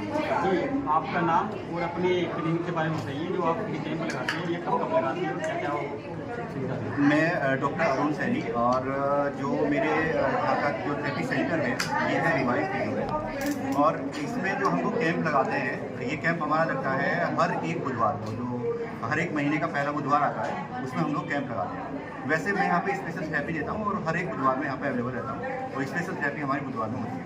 जी, आपका नाम और अपने क्लिनिक के बारे में बताइए, जो आप ये कैंप लगाते हैं, ये कब-कब लगाते हैं और क्या-क्या सुविधा देते हैं? मैं डॉक्टर अरुण सैनी और जो मेरे यहाँ का जो थेरेपी सेंटर है ये है रिवाइव फिजियो है। और इसमें जो हम लोग कैंप लगाते हैं, ये कैंप हमारा लगता है हर एक बुधवार को, जो हर एक महीने का पहला बुधवार आता है उसमें हम लोग कैंप लगाते हैं। वैसे मैं यहाँ पे स्पेशल थेरेपी देता हूँ और हर एक बुधवार में यहाँ पे अवेलेबल रहता हूँ और स्पेशल थेरेपी हमारी बुधवार में होती है।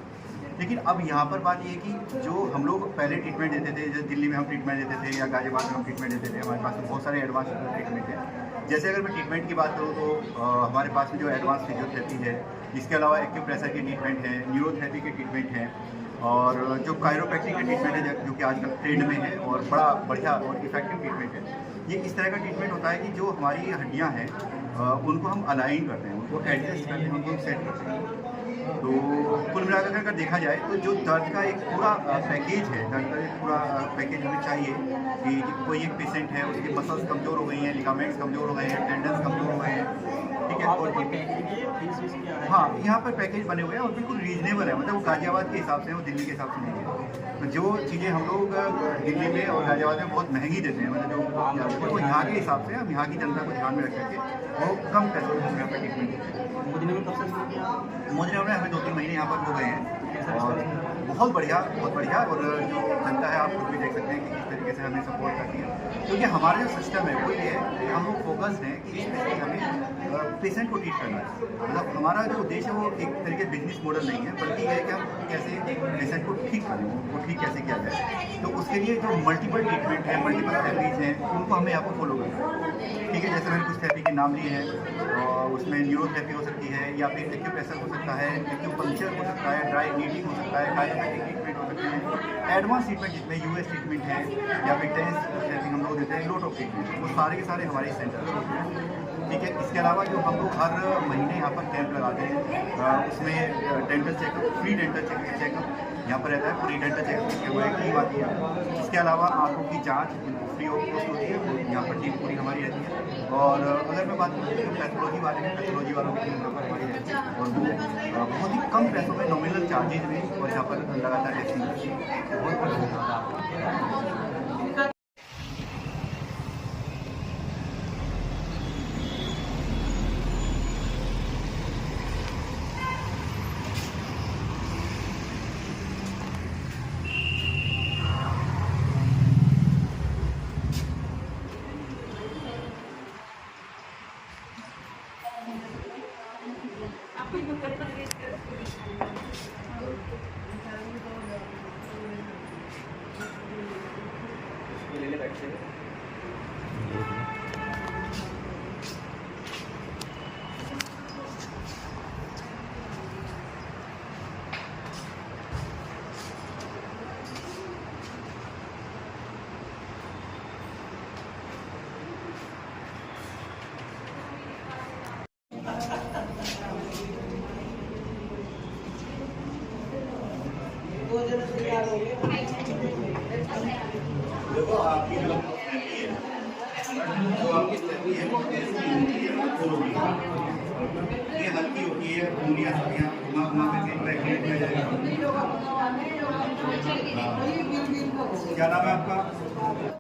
लेकिन अब यहाँ पर बात ये है कि जो हम लोग पहले ट्रीटमेंट देते थे, जैसे दिल्ली में हम ट्रीटमेंट देते थे या गाजियाबाद में हम ट्रीटमेंट देते थे, हमारे पास बहुत सारे एडवांस ट्रीटमेंट है। जैसे अगर मैं ट्रीटमेंट की बात करूँ तो हमारे पास में जो एडवांस फिजियोथेरेपी है, इसके अलावा एक्यूप्रेशर की ट्रीटमेंट है, न्यूरोथेरेपी की ट्रीटमेंट है और जो कायरोप्रैक्टिक का ट्रीटमेंट है जो कि आजकल ट्रेंड में है और बड़ा बढ़िया और इफेक्टिव ट्रीटमेंट है। ये इस तरह का ट्रीटमेंट होता है कि जो हमारी हड्डियाँ हैं उनको हम अलाइन करते हैं, उनको एडजस्ट करते हैं, उनको सेट करते हैं। तो कुल मिलाकर अगर देखा जाए तो जो दर्द का एक पूरा पैकेज है, दर्द का एक पूरा पैकेज हमें चाहिए कि कोई एक पेशेंट है, उसकी मसल्स कमज़ोर हो गई हैं, लिगामेंट्स कमज़ोर हो गए हैं, टेंडन्स कमज़ोर हो गए हैं, ठीक है। और हाँ, यहाँ पर पैकेज बने हुए हैं और बिल्कुल रीजनेबल है, मतलब वो गाजियाबाद के हिसाब से है, वो दिल्ली के हिसाब से नहीं है। तो जो चीज़ें हम लोग दिल्ली में और गाजियाबाद में बहुत महंगी देते हैं, मतलब जो वो यहाँ के हिसाब से हम यहाँ की जनता को ध्यान में रख करके वो कम पैसों में हम यहाँ पर ट्रीटमेंट देते हैं। मोजने में हमें 2-3 महीने यहाँ पर हो गए हैं और बहुत बढ़िया और जो जनता है आप खुद भी देख सकते हैं कि किस तरीके से हमें सपोर्ट करती है। क्योंकि हमारा जो सिस्टम है वो ये है कि हम लोग फोकस्ड हैं कि स्पेशली हमें पेशेंट को ट्रीट करना है। मतलब हमारा जो उद्देश्य है वो एक तरीके से बिजनेस मॉडल नहीं है, बल्कि ये है कि हम कैसे पेशेंट को ठीक करें, उनको ठीक कैसे किया जाए। तो उसके लिए जो मल्टीपल ट्रीटमेंट है, मल्टीपल थेरेपीज हैं, उनको हमें यहाँ पर फॉलो करना है। ठीक है, जैसे मैंने कुछ थेरेपी के नाम लिए हैं और उसमें न्यूरोथेरेपी हो सकती है या फिर एक्यूप्रेशर हो सकता है, एक्यूपंक्चर हो सकता है, ड्राई नीडिंग हो सकता है, कायरोप्रैक्टिक ट्रीटमेंट हो सकते हैं, एडवांस ट्रीटमेंट जिसमें यूएस ट्रीटमेंट है या फिर टेंस थेरेपी हम लोग देते हैं, लोट ऑफ ट्रीटमेंट, वो सारे के सारे हमारे सेंटर में होते हैं। ठीक है, इसके अलावा जो हम लोग हर महीने यहाँ पर कैंप लगाते हैं उसमें dental checkup, free dental checkup यहाँ पर रहता है, पूरी डेंटल चेकअप की हुआ एक टीम आती है। इसके अलावा आंखों की जाँच फ्री ऑफ कॉस्ट होती है, यहाँ पर टीम पूरी हमारी रहती है। और अगर मैं बात करूँ तो पैथोलॉजी वाले हैं, पैथोलॉजी वालों की टीम यहाँ पर हमारी रहती है और वो बहुत ही कम पैसों में नॉमिनल चार्जेज में और यहाँ पर लगातार टेस्टिंग करती है। ले ले बैठ से। देखो आपकी जो थेरेपी है, जो आपकी थेरेपी है वो कैसी होती है, वो होती है, ये हल्की होती है, उंगलियां सब यहाँ घुमा करके ब्रैकेट में जाएगा। क्या नाम है आपका?